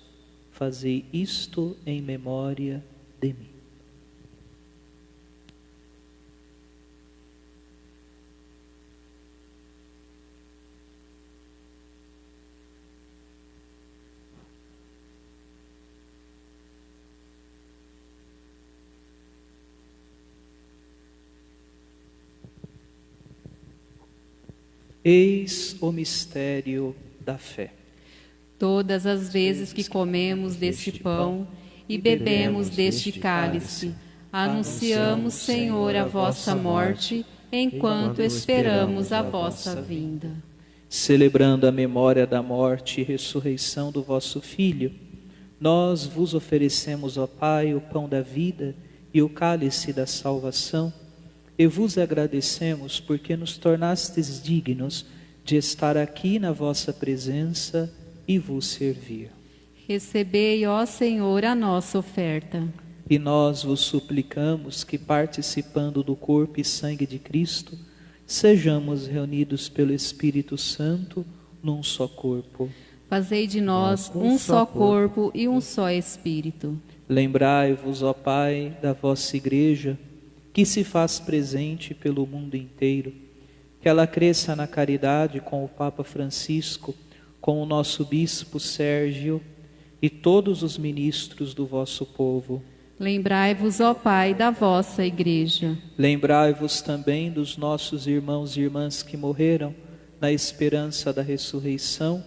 Fazei isto em memória de mim. Eis o mistério da fé. Todas as vezes que comemos deste pão e bebemos deste cálice, anunciamos, Senhor, a vossa morte, enquanto esperamos a vossa vinda. Celebrando a memória da morte e ressurreição do vosso Filho, nós vos oferecemos, ó Pai, o pão da vida e o cálice da salvação, e vos agradecemos porque nos tornastes dignos de estar aqui na vossa presença e vos servir. Recebei, ó Senhor, a nossa oferta. E nós vos suplicamos que, participando do corpo e sangue de Cristo, sejamos reunidos pelo Espírito Santo num só corpo. Fazei de nós um só corpo e um só Espírito. Lembrai-vos, ó Pai, da vossa Igreja, que se faz presente pelo mundo inteiro, que ela cresça na caridade com o Papa Francisco, com o nosso Bispo Sérgio e todos os ministros do vosso povo. Lembrai-vos, ó Pai, da vossa Igreja. Lembrai-vos também dos nossos irmãos e irmãs que morreram na esperança da ressurreição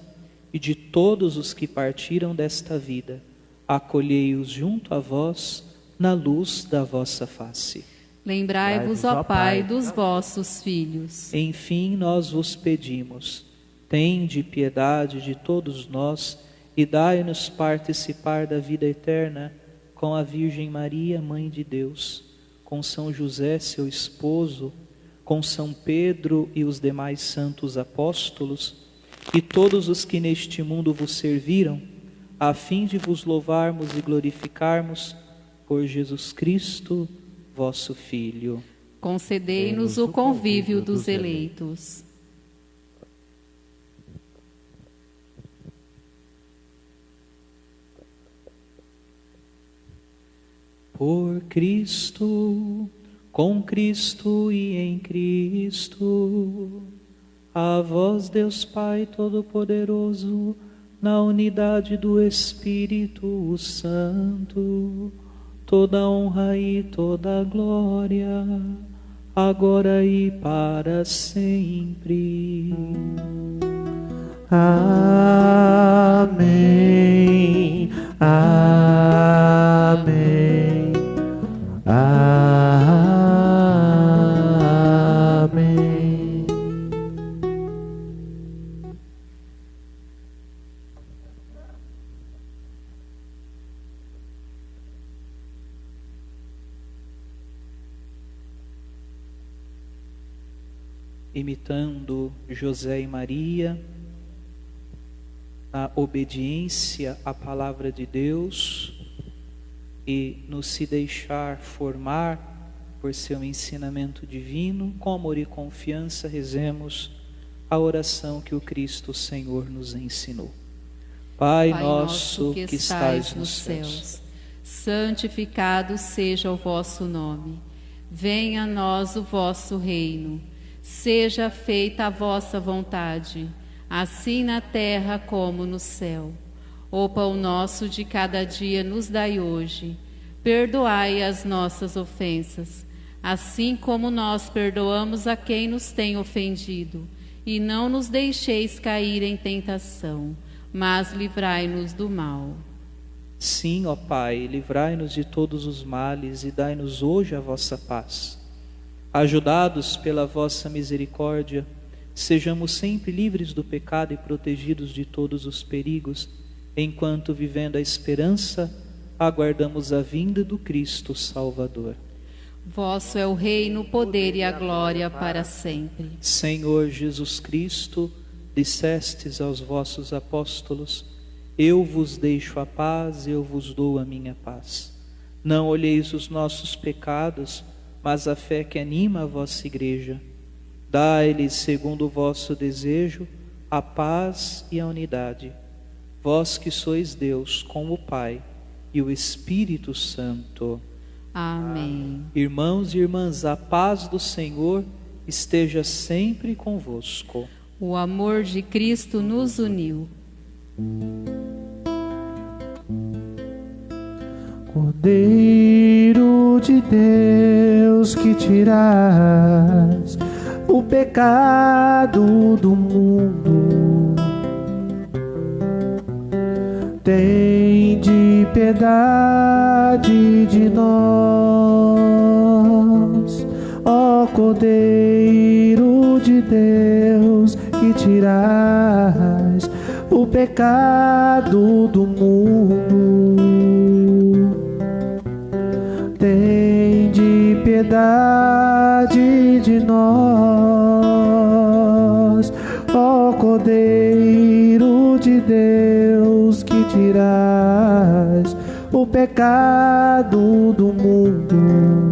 e de todos os que partiram desta vida. Acolhei-os junto a vós na luz da vossa face. Lembrai-vos, ó Pai, dos vossos filhos. Enfim, nós vos pedimos: tende piedade de todos nós e dai-nos participar da vida eterna com a Virgem Maria, Mãe de Deus, com São José, seu esposo, com São Pedro e os demais santos apóstolos, e todos os que neste mundo vos serviram, a fim de vos louvarmos e glorificarmos por Jesus Cristo, vosso Filho. Concedei-nos o convívio dos eleitos. Por Cristo, com Cristo e em Cristo, a vós, Deus Pai Todo-Poderoso, na unidade do Espírito Santo, toda honra e toda glória, agora e para sempre. Amém. Amém. Amém. Imitando José e Maria, na obediência à palavra de Deus e no se deixar formar por seu ensinamento divino, com amor e confiança, rezemos a oração que o Cristo Senhor nos ensinou. Pai nosso que estais nos céus, santificado seja o vosso nome. Venha a nós o vosso reino. Seja feita a vossa vontade, assim na terra como no céu. O pão nosso de cada dia nos dai hoje. Perdoai as nossas ofensas, assim como nós perdoamos a quem nos tem ofendido. E não nos deixeis cair em tentação, mas livrai-nos do mal. Sim, ó Pai, livrai-nos de todos os males e dai-nos hoje a vossa paz. Ajudados pela vossa misericórdia, sejamos sempre livres do pecado e protegidos de todos os perigos, enquanto, vivendo a esperança, aguardamos a vinda do Cristo Salvador. Vosso é o reino, o poder e a glória para sempre. Senhor Jesus Cristo, dissestes aos vossos apóstolos: eu vos deixo a paz, eu vos dou a minha paz. Não olheis os nossos pecados, mas a fé que anima a vossa igreja. Dai-lhes, segundo o vosso desejo, a paz e a unidade. Vós que sois Deus com o Pai e o Espírito Santo. Amém. Irmãos e irmãs, a paz do Senhor esteja sempre convosco. O amor de Cristo nos uniu. Cordeiro de Deus, que tiras o pecado do mundo, tende piedade de nós. Ó Cordeiro de Deus, que tiras o pecado do mundo, tende piedade de nós. Ó Cordeiro de Deus, que tiras o pecado do mundo,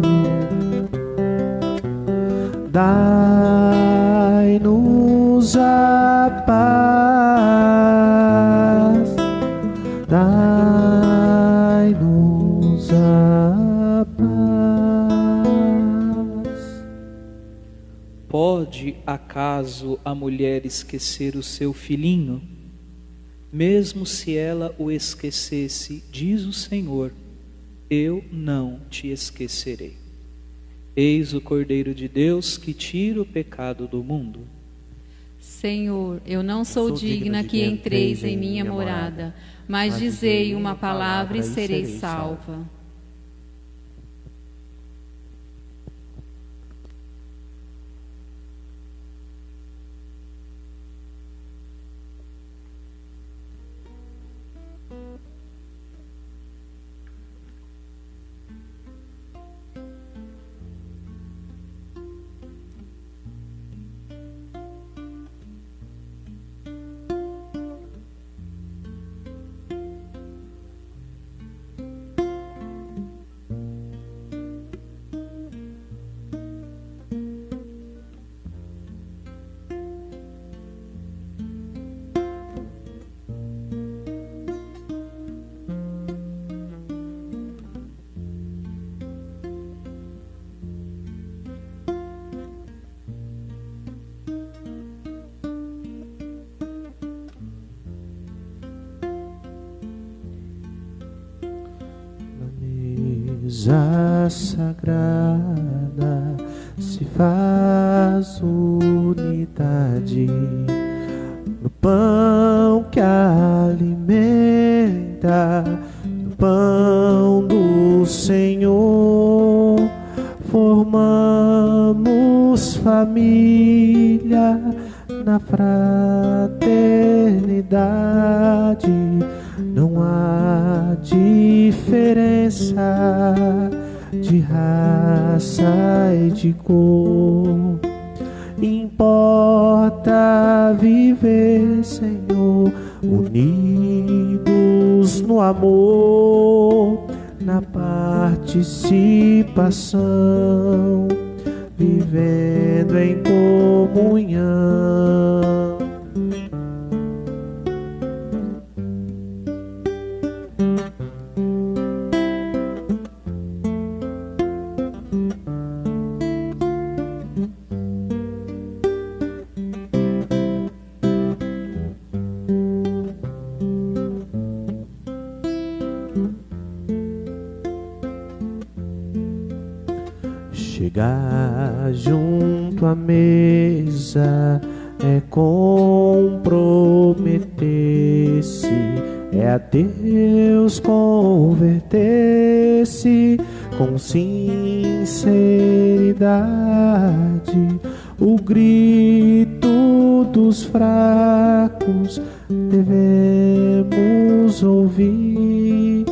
dai-nos a paz, dai-nos a paz. Pode acaso a mulher esquecer o seu filhinho? Mesmo se ela o esquecesse, diz o Senhor, eu não te esquecerei. Eis o Cordeiro de Deus que tira o pecado do mundo. Senhor, eu não sou digna que entreis em minha morada, mas dizei uma palavra e serei salva. mesa sagrada se faz unidade no pão que alimenta, no pão do Senhor. Formamos família na fraternidade. Não há diferença de raça e de cor. Importa viver, Senhor, unidos no amor, na participação, vivendo em comunhão. tua mesa é comprometer-se, é a Deus converter-se com sinceridade. O grito dos fracos devemos ouvir,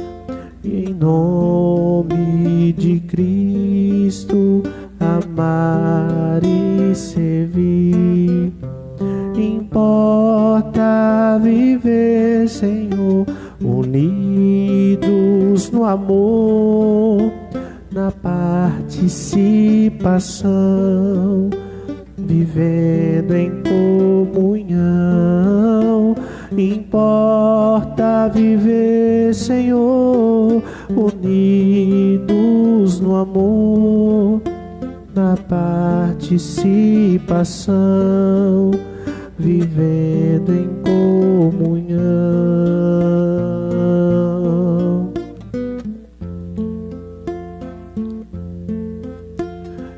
e em nome de Cristo amar e servir. Importa viver, Senhor, unidos no amor, na participação, vivendo em comunhão. Importa viver, Senhor, unidos no amor, na participação, vivendo em comunhão.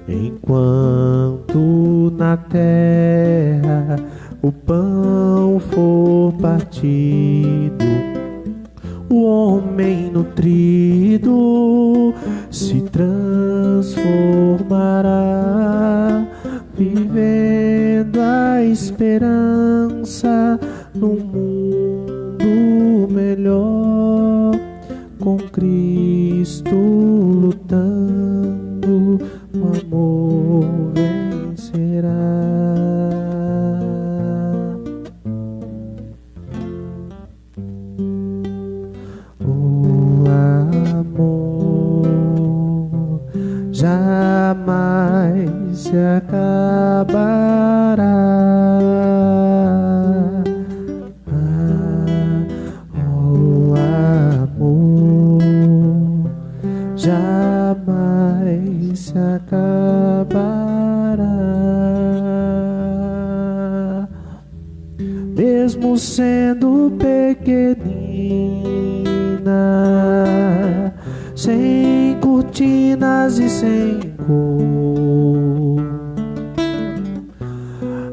Enquanto na terra o pão for partido, o homem nutrido se transformará, vivendo a esperança num mundo melhor, com Cristo lutando, o amor vencerá. O amor jamais se acabará. O amor jamais se acabará. Mesmo sendo pequenina, sem cortinas e sem cor,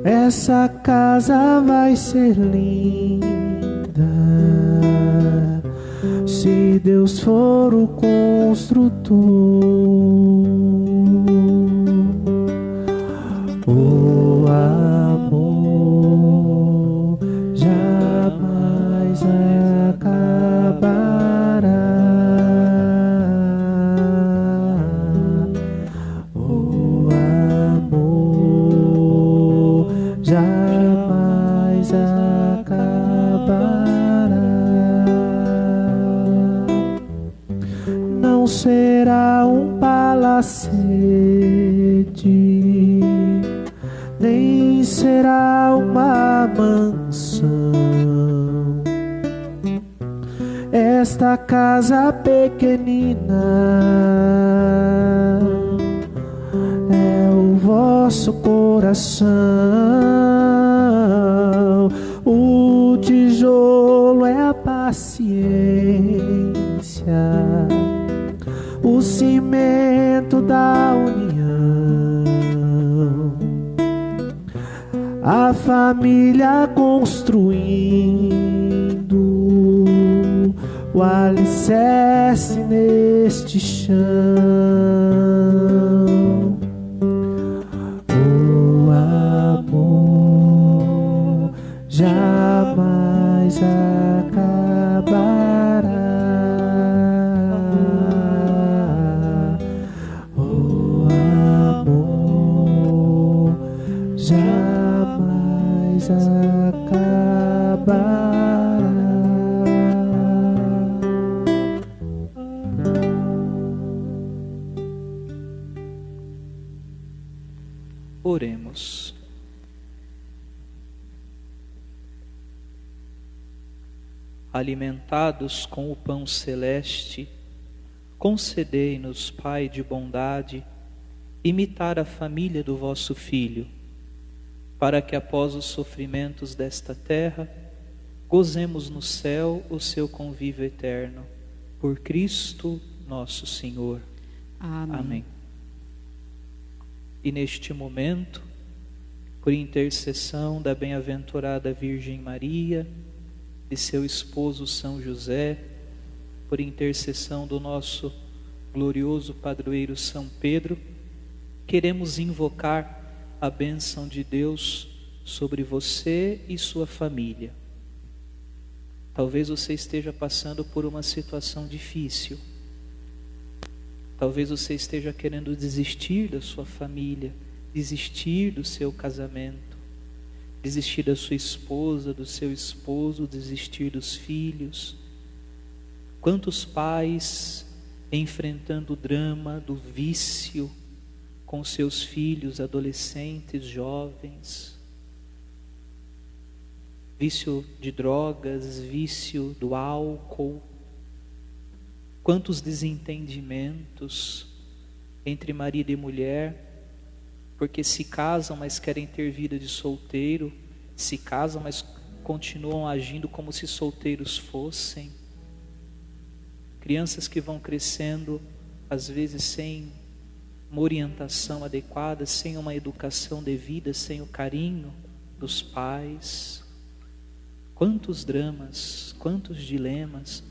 essa casa vai ser linda, se Deus for o construtor. O amor jamais acabará. O amor jamais acabará. Não será um palacete, nem será uma mansão. Esta casa pequenina é o vosso coração. O tijolo é a paciência, o cimento da união, a família construindo o alicerce neste chão. O amor jamais acabará. O amor jamais acabará. Oremos. Alimentados com o pão celeste, concedei-nos, Pai de bondade, imitar a família do vosso Filho, para que após os sofrimentos desta terra, gozemos no céu o seu convívio eterno. Por Cristo nosso Senhor. Amém. Amém. E neste momento, por intercessão da bem-aventurada Virgem Maria, de seu esposo São José, por intercessão do nosso glorioso padroeiro São Pedro, queremos invocar a bênção de Deus sobre você e sua família. Talvez você esteja passando por uma situação difícil. Talvez você esteja querendo desistir da sua família, desistir do seu casamento, desistir da sua esposa, do seu esposo, desistir dos filhos. Quantos pais enfrentando o drama do vício com seus filhos, adolescentes, jovens, vício de drogas, vício do álcool. Quantos desentendimentos entre marido e mulher, porque se casam, mas querem ter vida de solteiro, se casam, mas continuam agindo como se solteiros fossem. Crianças que vão crescendo, às vezes sem uma orientação adequada, sem uma educação devida, sem o carinho dos pais. Quantos dramas, quantos dilemas,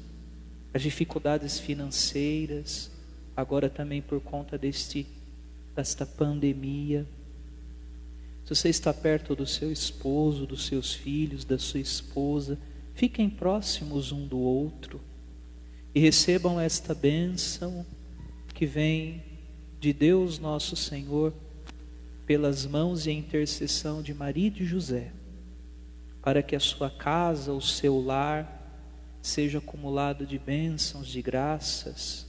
as dificuldades financeiras, agora também por conta desta pandemia. Se você está perto do seu esposo, dos seus filhos, da sua esposa, fiquem próximos um do outro e recebam esta bênção que vem de Deus nosso Senhor, pelas mãos e a intercessão de Maria e de José, para que a sua casa, o seu lar, seja acumulado de bênçãos, de graças,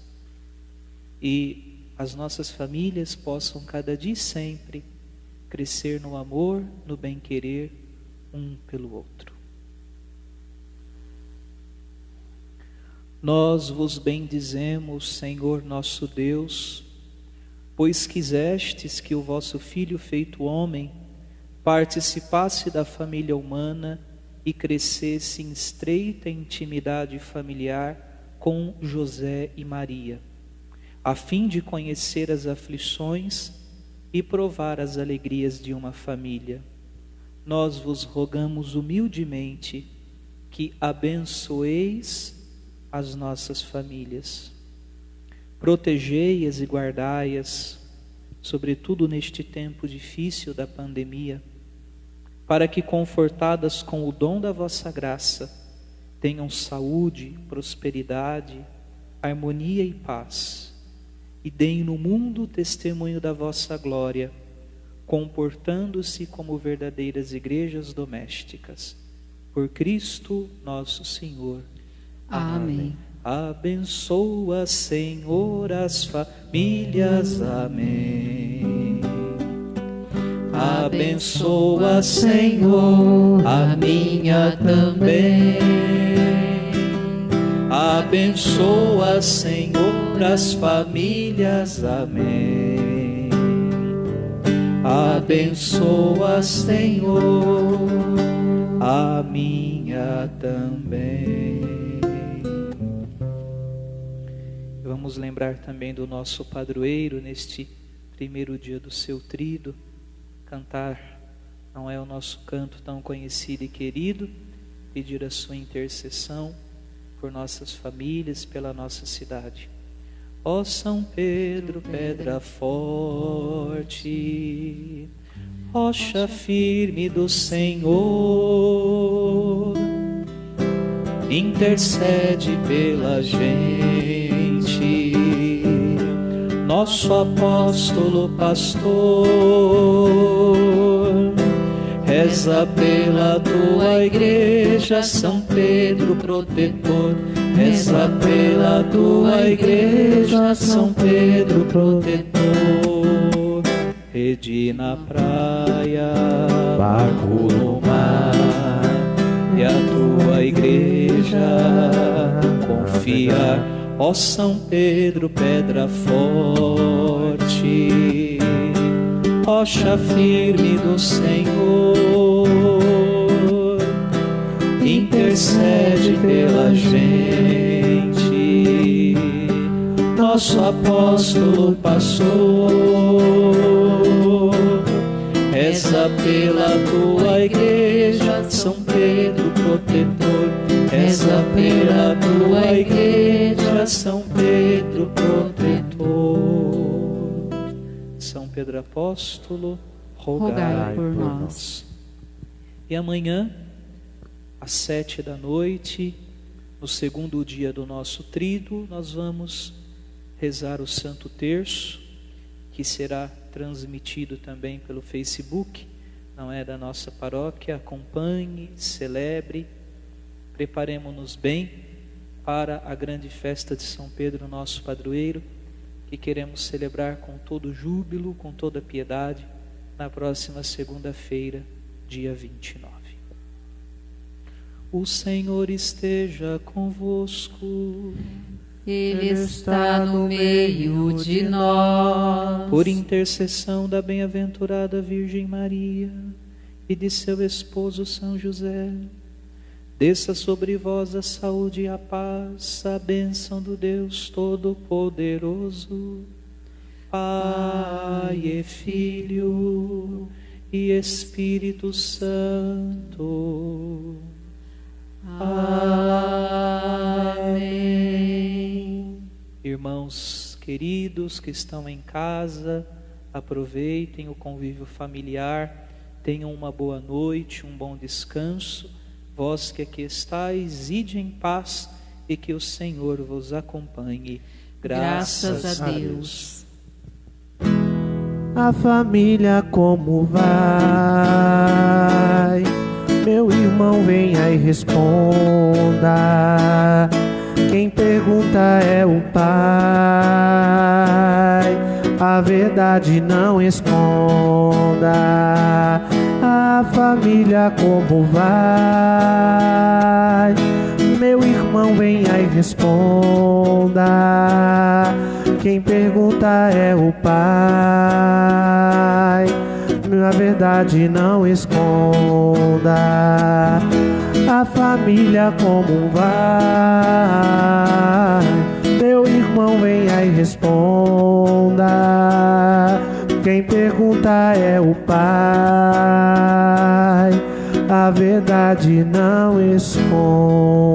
e as nossas famílias possam cada dia e sempre crescer no amor, no bem-querer um pelo outro. Nós vos bendizemos, Senhor nosso Deus, pois quisestes que o vosso Filho feito homem participasse da família humana e crescesse em estreita intimidade familiar com José e Maria, a fim de conhecer as aflições e provar as alegrias de uma família. Nós vos rogamos humildemente que abençoeis as nossas famílias. Protegei-as e guardai-as, sobretudo neste tempo difícil da pandemia, para que, confortadas com o dom da vossa graça, tenham saúde, prosperidade, harmonia e paz, e deem no mundo o testemunho da vossa glória, comportando-se como verdadeiras igrejas domésticas. Por Cristo nosso Senhor. Amém. Abençoa, Senhor, as famílias. Amém. Abençoa, Senhor, a minha também. Abençoa, Senhor, as famílias. Amém. Abençoa, Senhor, a minha também. Vamos lembrar também do nosso padroeiro neste primeiro dia do seu tríduo. Cantar não é o nosso canto tão conhecido e querido, pedir a sua intercessão por nossas famílias, pela nossa cidade. Ó São Pedro, pedra forte, rocha firme do Senhor, intercede pela gente. Nosso apóstolo pastor, reza pela tua igreja, São Pedro protetor. Reza pela tua igreja, São Pedro protetor. Rede na praia, barco no mar, e a tua igreja confiar. Ó São Pedro, pedra forte, rocha firme do Senhor, intercede pela gente. Nosso apóstolo pastor, reza Reza pela tua igreja, São Pedro protetor. Reza pela tua igreja, São Pedro protetor. São Pedro apóstolo, rogai por nós. E amanhã, às 7h, no segundo dia do nosso tríduo, nós vamos rezar o Santo Terço, que será transmitido também pelo Facebook, não é da nossa paróquia. Acompanhe, celebre, preparemos-nos bem para a grande festa de São Pedro, nosso padroeiro, que queremos celebrar com todo júbilo, com toda piedade, na próxima segunda-feira, dia 29. O Senhor esteja convosco. Ele está no meio de nós. Por intercessão da bem-aventurada Virgem Maria e de seu esposo São José, desça sobre vós a saúde e a paz, a bênção do Deus Todo-Poderoso, Pai e Filho e Espírito Santo. Amém. Irmãos queridos que estão em casa, aproveitem o convívio familiar, tenham uma boa noite, um bom descanso. Vós que aqui estáis, ide em paz e que o Senhor vos acompanhe. Graças a Deus. A família como vai? Meu irmão, venha e responda. Quem pergunta é o Pai, a verdade não esconda. A família como vai? Meu irmão, venha e responda. Quem pergunta é o Pai, a verdade não esconda. A família como vai? Meu irmão, venha e responda. Quem pergunta é o Pai, a verdade não esconde.